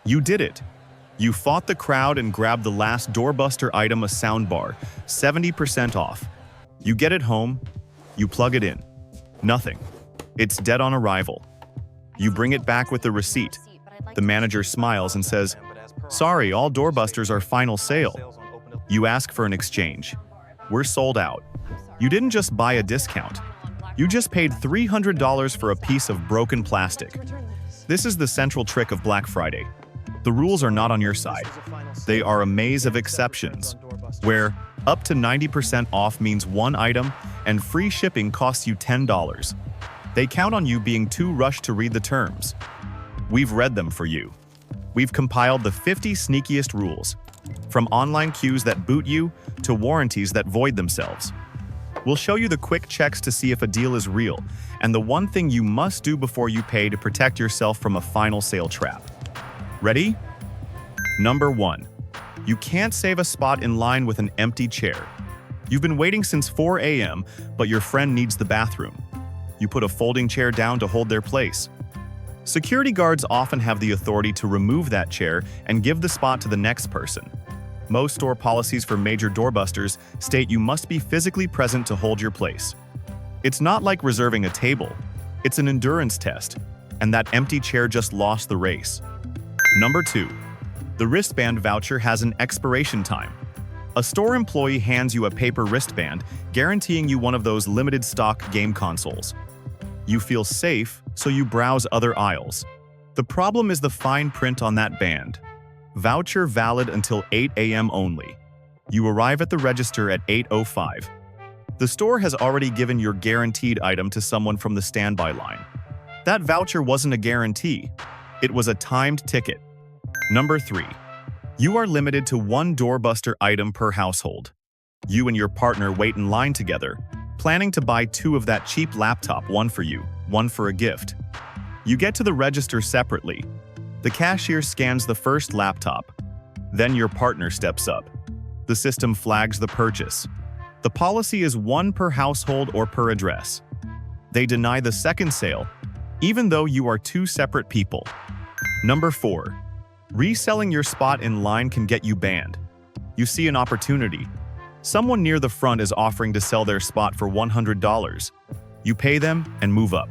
You did it. You fought the crowd and grabbed the last doorbuster item, a soundbar, 70% off. You get it home, you plug it in. Nothing. It's dead on arrival. You bring it back with the receipt. The manager smiles and says, "Sorry, all doorbusters are final sale." You ask for an exchange. "We're sold out." You didn't just buy a discount. You just paid $300 for a piece of broken plastic. This is the central trick of Black Friday. The rules are not on your side. They are a maze of exceptions, where up to 90% off means one item and free shipping costs you $10. They count on you being too rushed to read the terms. We've read them for you. We've compiled the 50 sneakiest rules, from online queues that boot you to warranties that void themselves. We'll show you the quick checks to see if a deal is real, and the one thing you must do before you pay to protect yourself from a final sale trap. Ready? Number 1. You can't save a spot in line with an empty chair. You've been waiting since 4 a.m., but your friend needs the bathroom. You put a folding chair down to hold their place. Security guards often have the authority to remove that chair and give the spot to the next person. Most store policies for major doorbusters state you must be physically present to hold your place. It's not like reserving a table. It's an endurance test, and that empty chair just lost the race. Number 2. The wristband voucher has an expiration time. A store employee hands you a paper wristband, guaranteeing you one of those limited stock game consoles. You feel safe, so you browse other aisles. The problem is the fine print on that band. Voucher valid until 8 a.m. only. You arrive at the register at 8:05. The store has already given your guaranteed item to someone from the standby line. That voucher wasn't a guarantee. It was a timed ticket. Number 3. You are limited to one doorbuster item per household. You and your partner wait in line together, planning to buy 2 of that cheap laptop, one for you, one for a gift. You get to the register separately. The cashier scans the first laptop. Then your partner steps up. The system flags the purchase. The policy is one per household or per address. They deny the second sale, even though you are 2 separate people. Number 4. Reselling your spot in line can get you banned. You see an opportunity. Someone near the front is offering to sell their spot for $100. You pay them and move up.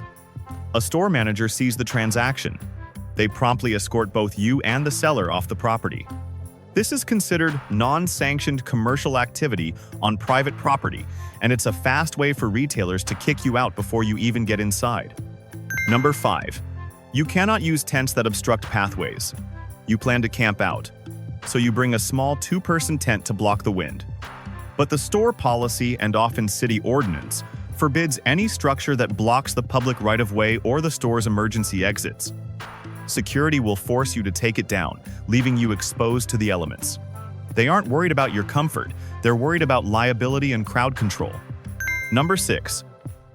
A store manager sees the transaction. They promptly escort both you and the seller off the property. This is considered non-sanctioned commercial activity on private property, and it's a fast way for retailers to kick you out before you even get inside. Number 5. You cannot use tents that obstruct pathways. You plan to camp out, so you bring a small 2-person tent to block the wind. But the store policy and often city ordinance forbids any structure that blocks the public right-of-way or the store's emergency exits. Security will force you to take it down, leaving you exposed to the elements. They aren't worried about your comfort, they're worried about liability and crowd control. Number 6.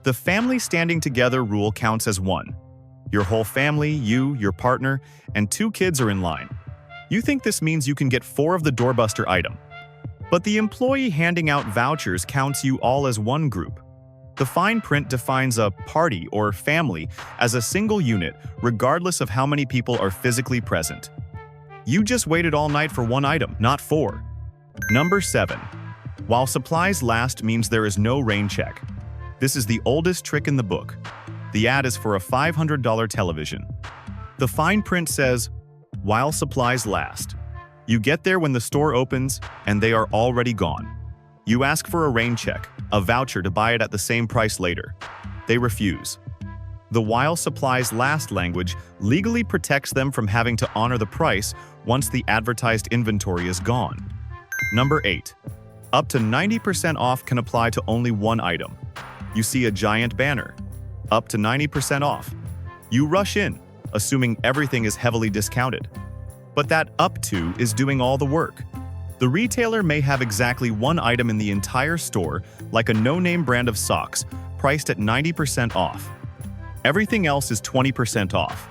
The family standing together rule counts as one. Your whole family, you, your partner, and 2 kids are in line. You think this means you can get 4 of the doorbuster item. But the employee handing out vouchers counts you all as one group. The fine print defines a party or family as a single unit, regardless of how many people are physically present. You just waited all night for 1 item, not 4. Number 7. While supplies last means there is no rain check. This is the oldest trick in the book. The ad is for a $500 television. The fine print says, "While supplies last." You get there when the store opens, and they are already gone. You ask for a rain check, a voucher to buy it at the same price later. They refuse. The "while supplies last" language legally protects them from having to honor the price once the advertised inventory is gone. Number 8. Up to 90% off can apply to only one item. You see a giant banner. Up to 90% off. You rush in, assuming everything is heavily discounted. But that "up to" is doing all the work. The retailer may have exactly one item in the entire store, like a no-name brand of socks, priced at 90% off. Everything else is 20% off.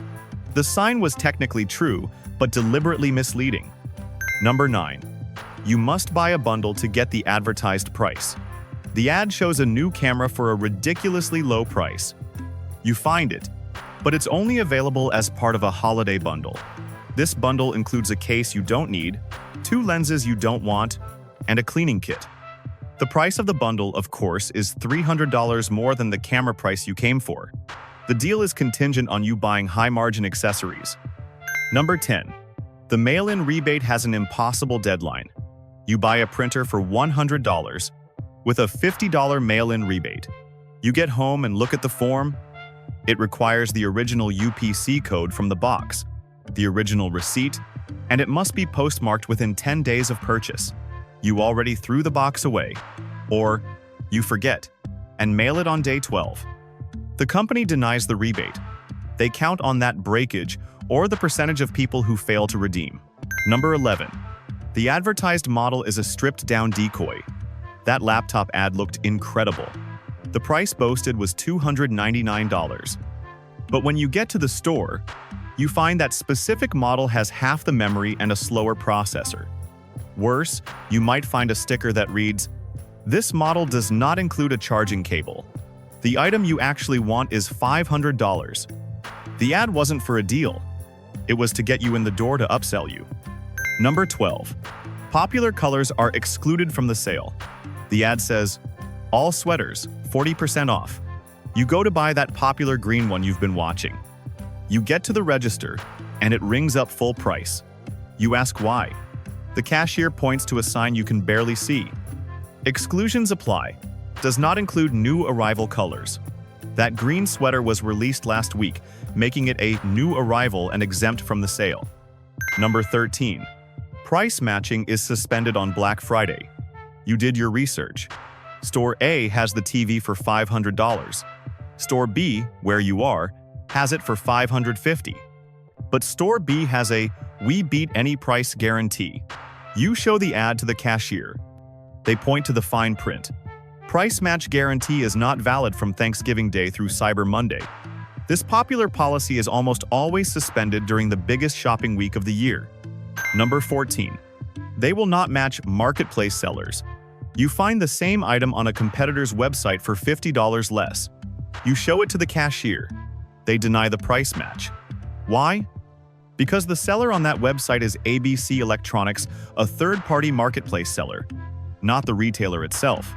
The sign was technically true, but deliberately misleading. Number 9. You must buy a bundle to get the advertised price. The ad shows a new camera for a ridiculously low price. You find it, but it's only available as part of a holiday bundle. This bundle includes a case you don't need, 2 lenses you don't want, and a cleaning kit. The price of the bundle, of course, is $300 more than the camera price you came for. The deal is contingent on you buying high-margin accessories. Number 10. The mail-in rebate has an impossible deadline. You buy a printer for $100 with a $50 mail-in rebate. You get home and look at the form. It requires the original UPC code from the box, the original receipt, and it must be postmarked within 10 days of purchase. You already threw the box away, or you forget, and mail it on day 12. The company denies the rebate. They count on that breakage or the percentage of people who fail to redeem. Number 11. The advertised model is a stripped-down decoy. That laptop ad looked incredible. The price boasted was $299. But when you get to the store, you find that specific model has half the memory and a slower processor. Worse, you might find a sticker that reads, "This model does not include a charging cable. The item you actually want is $500. The ad wasn't for a deal. It was to get you in the door to upsell you. Number 12. Popular colors are excluded from the sale. The ad says, "All sweaters, 40% off." You go to buy that popular green one you've been watching. You get to the register, and it rings up full price. You ask why. The cashier points to a sign you can barely see. Exclusions apply. Does not include new arrival colors. That green sweater was released last week, making it a new arrival and exempt from the sale. Number 13. Price matching is suspended on Black Friday. You did your research. Store A has the TV for $500. Store B, where you are, has it for $550. But Store B has a "We beat any price" guarantee. You show the ad to the cashier. They point to the fine print. Price match guarantee is not valid from Thanksgiving Day through Cyber Monday. This popular policy is almost always suspended during the biggest shopping week of the year. Number 14. They will not match marketplace sellers. You find the same item on a competitor's website for $50 less. You show it to the cashier. They deny the price match. Why? Because the seller on that website is ABC Electronics, a third-party marketplace seller, not the retailer itself.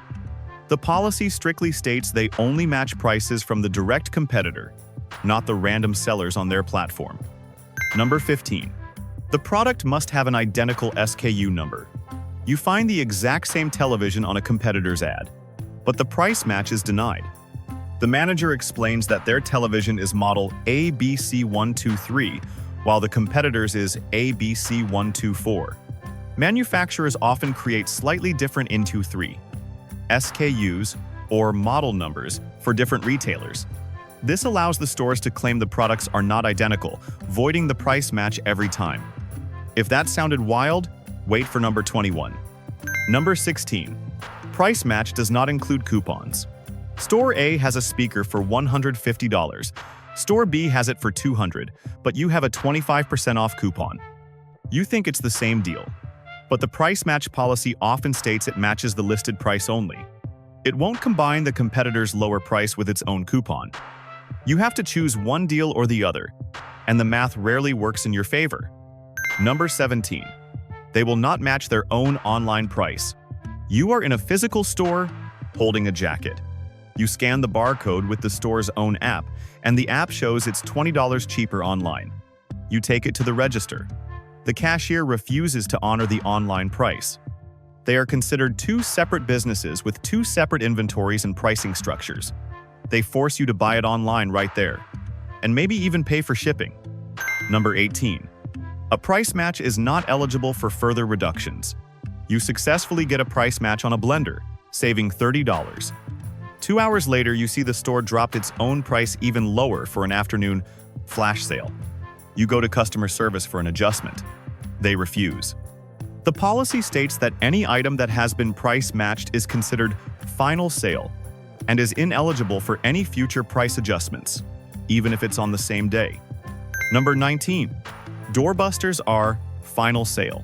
The policy strictly states they only match prices from the direct competitor, not the random sellers on their platform. Number 15. The product must have an identical SKU number. You find the exact same television on a competitor's ad, but the price match is denied. The manager explains that their television is model ABC123, while the competitor's is ABC124. Manufacturers often create slightly different *3 SKUs, or model numbers, for different retailers. This allows the stores to claim the products are not identical, voiding the price match every time. If that sounded wild, wait for number 21. Number 16. Price match does not include coupons. Store A has a speaker for $150. Store B has it for $200, but you have a 25% off coupon. You think it's the same deal, but the price match policy often states it matches the listed price only. It won't combine the competitor's lower price with its own coupon. You have to choose one deal or the other, and the math rarely works in your favor. Number 17. They will not match their own online price. You are in a physical store holding a jacket. You scan the barcode with the store's own app, and the app shows it's $20 cheaper online. You take it to the register. The cashier refuses to honor the online price. They are considered two separate businesses with two separate inventories and pricing structures. They force you to buy it online right there, and maybe even pay for shipping. Number 18. A price match is not eligible for further reductions. You successfully get a price match on a blender, saving $30. 2 hours later, you see the store dropped its own price even lower for an afternoon flash sale. You go to customer service for an adjustment. They refuse. The policy states that any item that has been price matched is considered final sale and is ineligible for any future price adjustments, even if it's on the same day. Number 19. Doorbusters are final sale.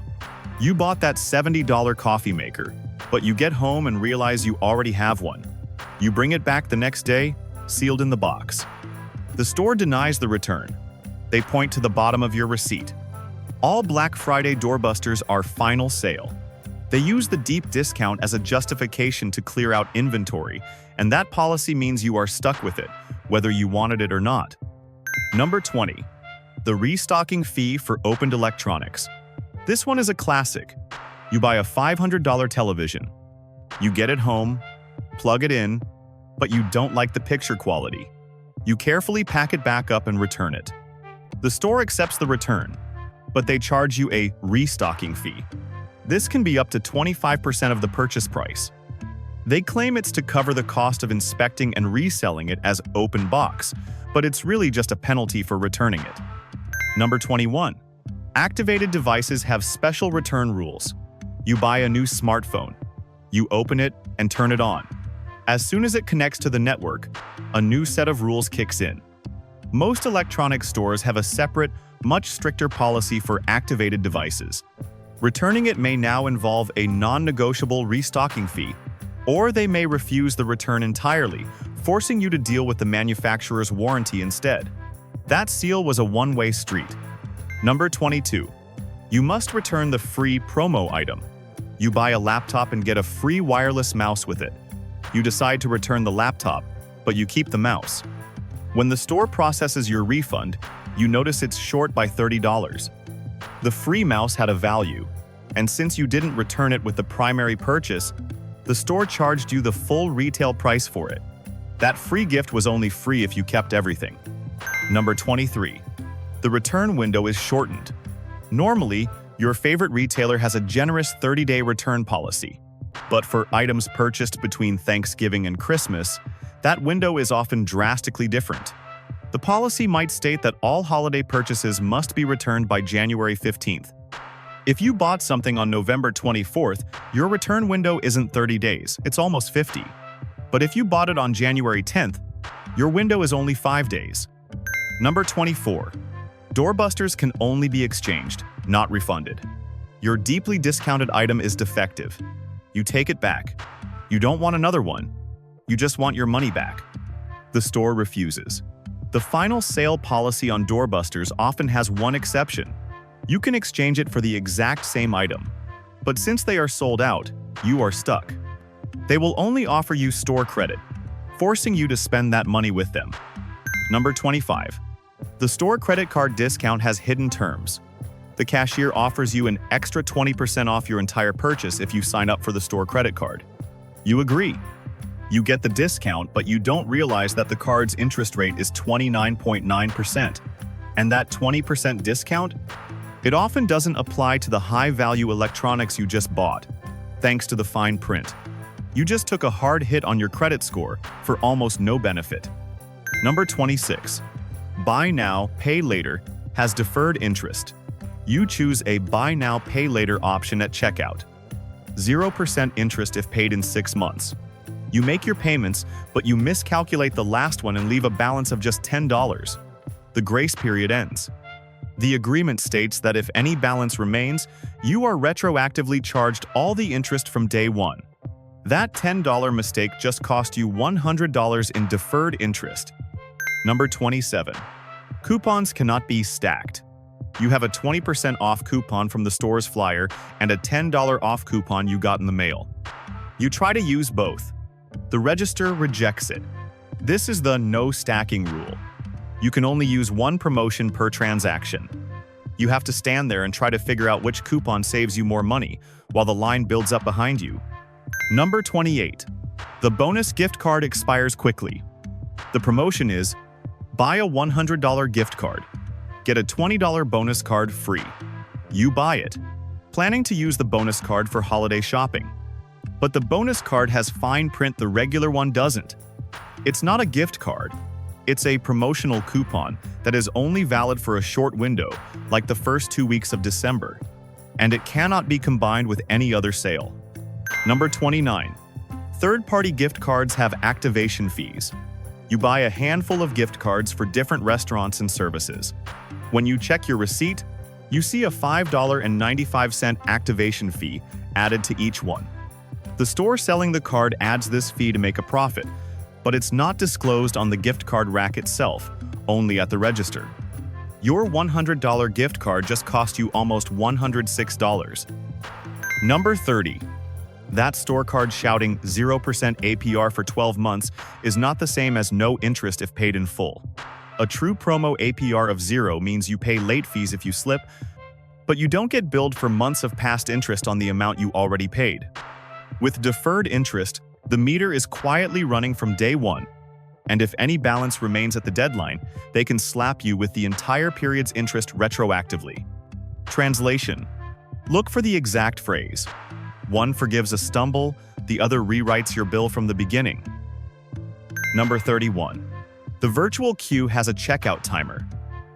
You bought that $70 coffee maker, but you get home and realize you already have one. You bring it back the next day, sealed in the box. The store denies the return. They point to the bottom of your receipt. All Black Friday doorbusters are final sale. They use the deep discount as a justification to clear out inventory, and that policy means you are stuck with it, whether you wanted it or not. Number 20. The restocking fee for opened electronics. This one is a classic. You buy a $500 television. You get it home, plug it in, but you don't like the picture quality. You carefully pack it back up and return it. The store accepts the return, but they charge you a restocking fee. This can be up to 25% of the purchase price. They claim it's to cover the cost of inspecting and reselling it as open box, but it's really just a penalty for returning it. Number 21. Activated devices have special return rules. You buy a new smartphone. You open it and turn it on. As soon as it connects to the network, a new set of rules kicks in. Most electronic stores have a separate, much stricter policy for activated devices. Returning it may now involve a non-negotiable restocking fee, or they may refuse the return entirely, forcing you to deal with the manufacturer's warranty instead. That seal was a one-way street. Number 22. You must return the free promo item. You buy a laptop and get a free wireless mouse with it. You decide to return the laptop, but you keep the mouse. When the store processes your refund, you notice it's short by $30. The free mouse had a value, and since you didn't return it with the primary purchase, the store charged you the full retail price for it. That free gift was only free if you kept everything. Number 23. The return window is shortened. Normally, your favorite retailer has a generous 30-day return policy, but for items purchased between Thanksgiving and Christmas, that window is often drastically different. The policy might state that all holiday purchases must be returned by January 15th. If you bought something on November 24th, your return window isn't 30 days, it's almost 50. But if you bought it on January 10th, your window is only 5 days. Number 24. Doorbusters can only be exchanged, not refunded. Your deeply discounted item is defective. You take it back. You don't want another one. You just want your money back. The store refuses. The final sale policy on doorbusters often has one exception. You can exchange it for the exact same item. But since they are sold out, you are stuck. They will only offer you store credit, forcing you to spend that money with them. Number 25. The store credit card discount has hidden terms. The cashier offers you an extra 20% off your entire purchase if you sign up for the store credit card. You agree. You get the discount, but you don't realize that the card's interest rate is 29.9%. And that 20% discount? It often doesn't apply to the high-value electronics you just bought, thanks to the fine print. You just took a hard hit on your credit score for almost no benefit. Number 26. Buy now, pay later has deferred interest. You choose a buy now, pay later option at checkout. 0% interest if paid in 6 months. You make your payments, but you miscalculate the last one and leave a balance of just $10. The grace period ends. The agreement states that if any balance remains, you are retroactively charged all the interest from day one. That $10 mistake just cost you $100 in deferred interest. Number 27. Coupons cannot be stacked. You have a 20% off coupon from the store's flyer and a $10 off coupon you got in the mail. You try to use both. The register rejects it. This is the no stacking rule. You can only use one promotion per transaction. You have to stand there and try to figure out which coupon saves you more money while the line builds up behind you. Number 28. The bonus gift card expires quickly. The promotion is, buy a $100 gift card. Get a $20 bonus card free. You buy it, planning to use the bonus card for holiday shopping. But the bonus card has fine print the regular one doesn't. It's not a gift card. It's a promotional coupon that is only valid for a short window, like the first 2 weeks of December. And it cannot be combined with any other sale. Number 29. Third-party gift cards have activation fees. You buy a handful of gift cards for different restaurants and services. When you check your receipt, you see a $5.95 activation fee added to each one. The store selling the card adds this fee to make a profit, but it's not disclosed on the gift card rack itself, only at the register. Your $100 gift card just cost you almost $106. Number 30. That store card shouting 0% APR for 12 months is not the same as no interest if paid in full. A true promo APR of 0 means you pay late fees if you slip, but you don't get billed for months of past interest on the amount you already paid. With deferred interest, the meter is quietly running from day one, and if any balance remains at the deadline, they can slap you with the entire period's interest retroactively. Translation: look for the exact phrase. One forgives a stumble, the other rewrites your bill from the beginning. Number 31. The virtual queue has a checkout timer.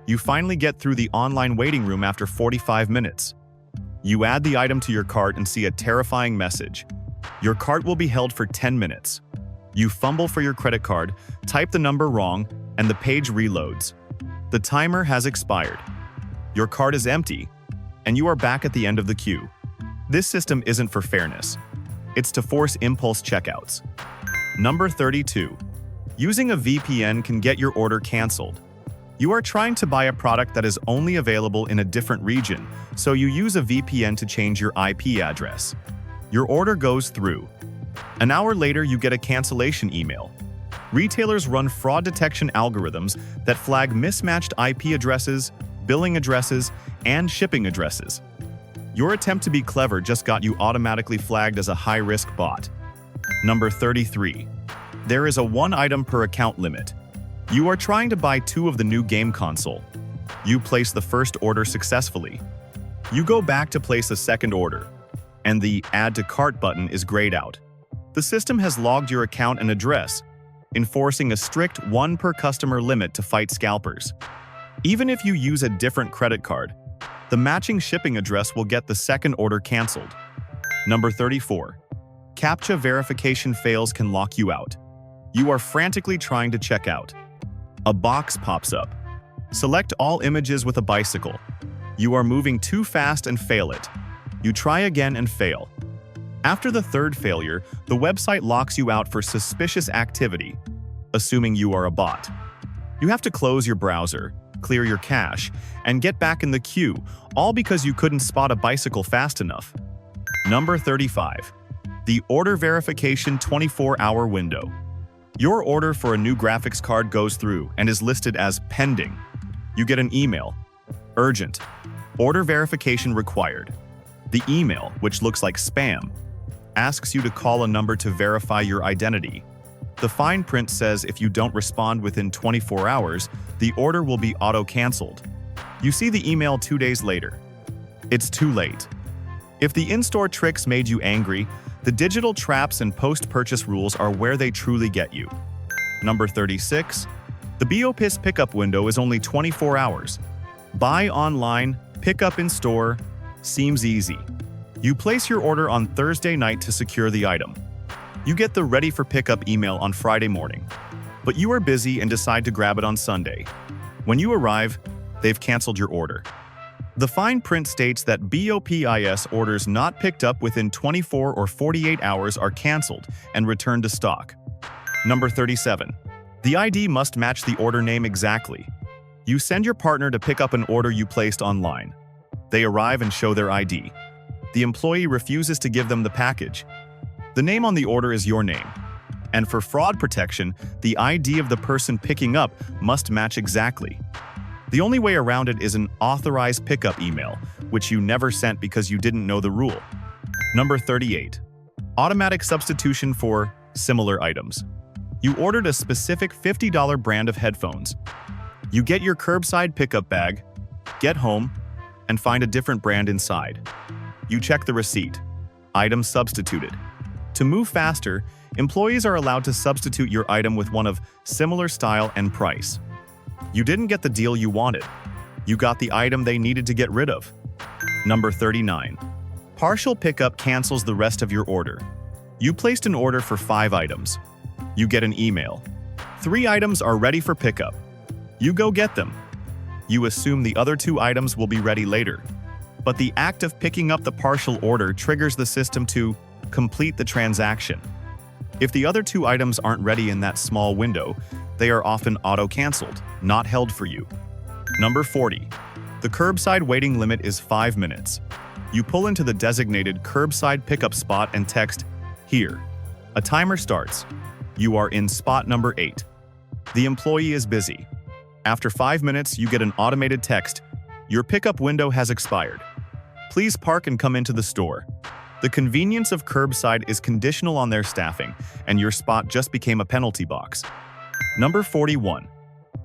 You finally get through the online waiting room after 45 minutes. You add the item to your cart and see a terrifying message. Your cart will be held for 10 minutes. You fumble for your credit card, type the number wrong, and the page reloads. The timer has expired. Your cart is empty, and you are back at the end of the queue. This system isn't for fairness. It's to force impulse checkouts. Number 32. Using a VPN can get your order canceled. You are trying to buy a product that is only available in a different region, so you use a VPN to change your IP address. Your order goes through. An hour later, you get a cancellation email. Retailers run fraud detection algorithms that flag mismatched IP addresses, billing addresses, and shipping addresses. Your attempt to be clever just got you automatically flagged as a high-risk bot. Number 33. There is a one-item per account limit. You are trying to buy 2 of the new game console. You place the first order successfully. You go back to place a second order, and the Add to Cart button is grayed out. The system has logged your account and address, enforcing a strict 1 per customer limit to fight scalpers. Even if you use a different credit card, the matching shipping address will get the second order canceled. Number 34. CAPTCHA verification fails can lock you out. You are frantically trying to check out. A box pops up. Select all images with a bicycle. You are moving too fast and fail it. You try again and fail. After the third failure, the website locks you out for suspicious activity, assuming you are a bot. You have to close your browser, clear your cache, and get back in the queue, all because you couldn't spot a bicycle fast enough. Number 35. The order verification 24-hour window. Your order for a new graphics card goes through and is listed as pending. You get an email. Urgent. Order verification required. The email, which looks like spam, asks you to call a number to verify your identity. The fine print says if you don't respond within 24 hours, the order will be auto-canceled. You see the email 2 days later. It's too late. If the in-store tricks made you angry, the digital traps and post-purchase rules are where they truly get you. Number 36. The BOPIS pickup window is only 24 hours. Buy online, pick up in store. Seems easy. You place your order on Thursday night to secure the item. You get the ready for pickup email on Friday morning, but you are busy and decide to grab it on Sunday. When you arrive, they've canceled your order. The fine print states that BOPIS orders not picked up within 24 or 48 hours are canceled and returned to stock. Number 37. The ID must match the order name exactly. You send your partner to pick up an order you placed online. They arrive and show their ID. The employee refuses to give them the package. The name on the order is your name. And for fraud protection, the ID of the person picking up must match exactly. The only way around it is an authorized pickup email, which you never sent because you didn't know the rule. Number 38. Automatic substitution for similar items. You ordered a specific $50 brand of headphones. You get your curbside pickup bag, get home, and find a different brand inside. You check the receipt. Item substituted. To move faster, employees are allowed to substitute your item with one of similar style and price. You didn't get the deal you wanted. You got the item they needed to get rid of. Number 39. Partial pickup cancels the rest of your order. You placed an order for 5 items. You get an email. 3 items are ready for pickup. You go get them. You assume the other 2 items will be ready later. But the act of picking up the partial order triggers the system to complete the transaction. If the other 2 items aren't ready in that small window, they are often auto-canceled, not held for you. Number 40. The curbside waiting limit is 5 minutes. You pull into the designated curbside pickup spot and text, "Here." A timer starts. You are in spot number 8. The employee is busy. After 5 minutes, you get an automated text, "Your pickup window has expired. Please park and come into the store." The convenience of curbside is conditional on their staffing, and your spot just became a penalty box. Number 41.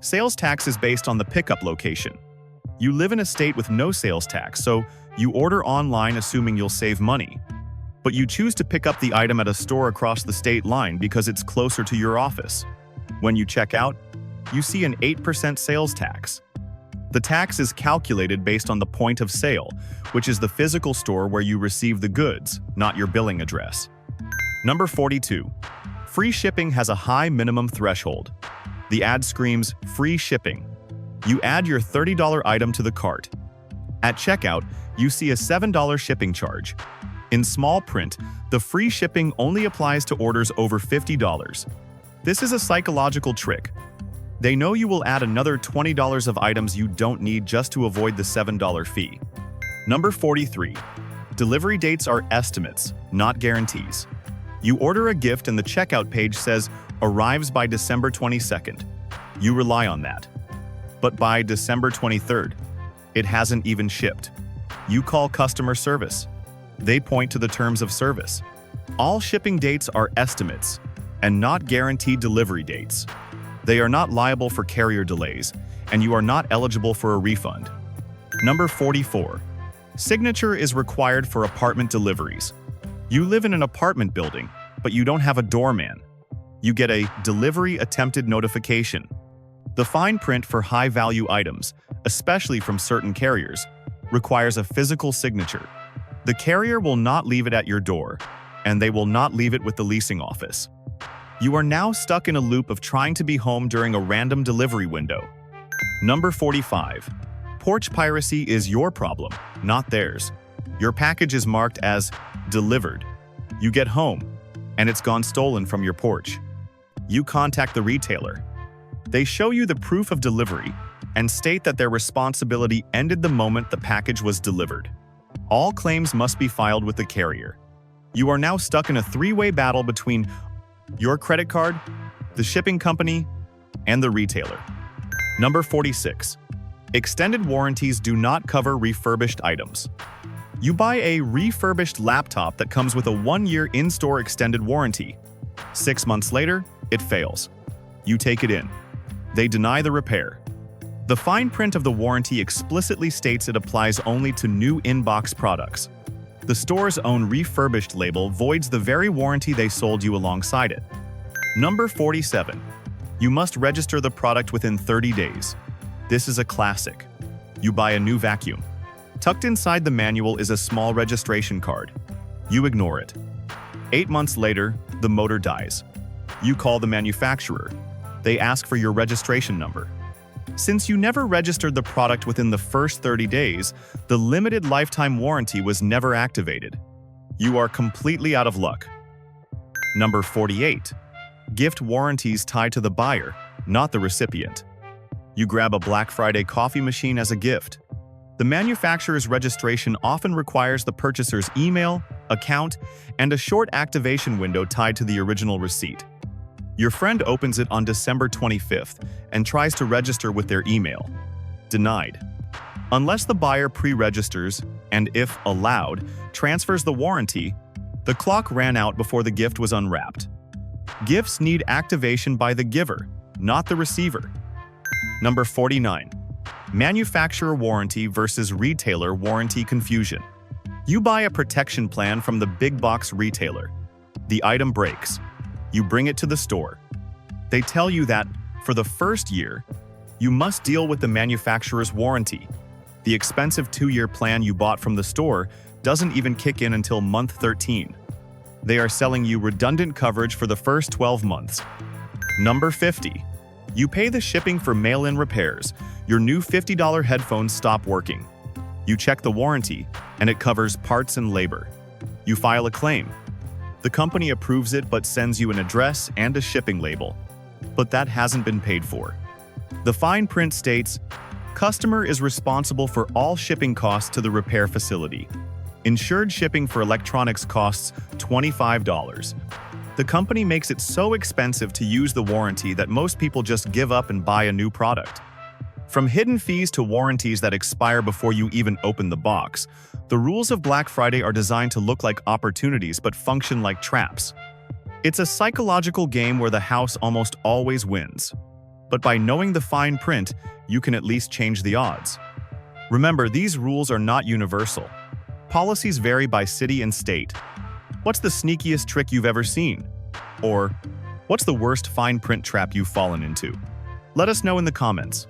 Sales tax is based on the pickup location. You live in a state with no sales tax, so you order online assuming you'll save money. But you choose to pick up the item at a store across the state line because it's closer to your office. When you check out, you see an 8% sales tax. The tax is calculated based on the point of sale, which is the physical store where you receive the goods, not your billing address. Number 42. Free shipping has a high minimum threshold. The ad screams, "Free shipping." You add your $30 item to the cart. At checkout, you see a $7 shipping charge. In small print, the free shipping only applies to orders over $50. This is a psychological trick. They know you will add another $20 of items you don't need just to avoid the $7 fee. Number 43. Delivery dates are estimates, not guarantees. You order a gift and the checkout page says, "Arrives by December 22nd. You rely on that. But by December 23rd, it hasn't even shipped. You call customer service. They point to the terms of service. All shipping dates are estimates and not guaranteed delivery dates. They are not liable for carrier delays, and you are not eligible for a refund. Number 44. Signature is required for apartment deliveries. You live in an apartment building, but you don't have a doorman. You get a delivery attempted notification. The fine print for high-value items, especially from certain carriers, requires a physical signature. The carrier will not leave it at your door, and they will not leave it with the leasing office. You are now stuck in a loop of trying to be home during a random delivery window. Number 45. Porch piracy is your problem, not theirs. Your package is marked as delivered. You get home, and it's gone stolen from your porch. You contact the retailer. They show you the proof of delivery and state that their responsibility ended the moment the package was delivered. All claims must be filed with the carrier. You are now stuck in a three-way battle between your credit card, the shipping company, and the retailer. Number 46. Extended warranties do not cover refurbished items. You buy a refurbished laptop that comes with a 1-year in-store extended warranty. 6 months later, it fails. You take it in. They deny the repair. The fine print of the warranty explicitly states it applies only to new in-box products. The store's own refurbished label voids the very warranty they sold you alongside it. Number 47. You must register the product within 30 days. This is a classic. You buy a new vacuum. Tucked inside the manual is a small registration card. You ignore it. 8 months later, the motor dies. You call the manufacturer. They ask for your registration number. Since you never registered the product within the first 30 days, the limited lifetime warranty was never activated. You are completely out of luck. Number 48. Gift warranties tied to the buyer, not the recipient. You grab a Black Friday coffee machine as a gift. The manufacturer's registration often requires the purchaser's email, account, and a short activation window tied to the original receipt. Your friend opens it on December 25th and tries to register with their email. Denied. Unless the buyer pre-registers and, if allowed, transfers the warranty, the clock ran out before the gift was unwrapped. Gifts need activation by the giver, not the receiver. Number 49. Manufacturer warranty versus retailer warranty confusion. You buy a protection plan from the big box retailer. The item breaks. You bring it to the store. They tell you that, for the first year, you must deal with the manufacturer's warranty. The expensive 2-year plan you bought from the store doesn't even kick in until month 13. They are selling you redundant coverage for the first 12 months. Number 50. You pay the shipping for mail-in repairs. Your new $50 headphones stop working. You check the warranty, and it covers parts and labor. You file a claim. The company approves it but sends you an address and a shipping label. But that hasn't been paid for. The fine print states, Customer is responsible for all shipping costs to the repair facility. Insured shipping for electronics costs $25. The company makes it so expensive to use the warranty that most people just give up and buy a new product. From hidden fees to warranties that expire before you even open the box, the rules of Black Friday are designed to look like opportunities but function like traps. It's a psychological game where the house almost always wins. But by knowing the fine print, you can at least change the odds. Remember, these rules are not universal. Policies vary by city and state. What's the sneakiest trick you've ever seen? Or, what's the worst fine print trap you've fallen into? Let us know in the comments.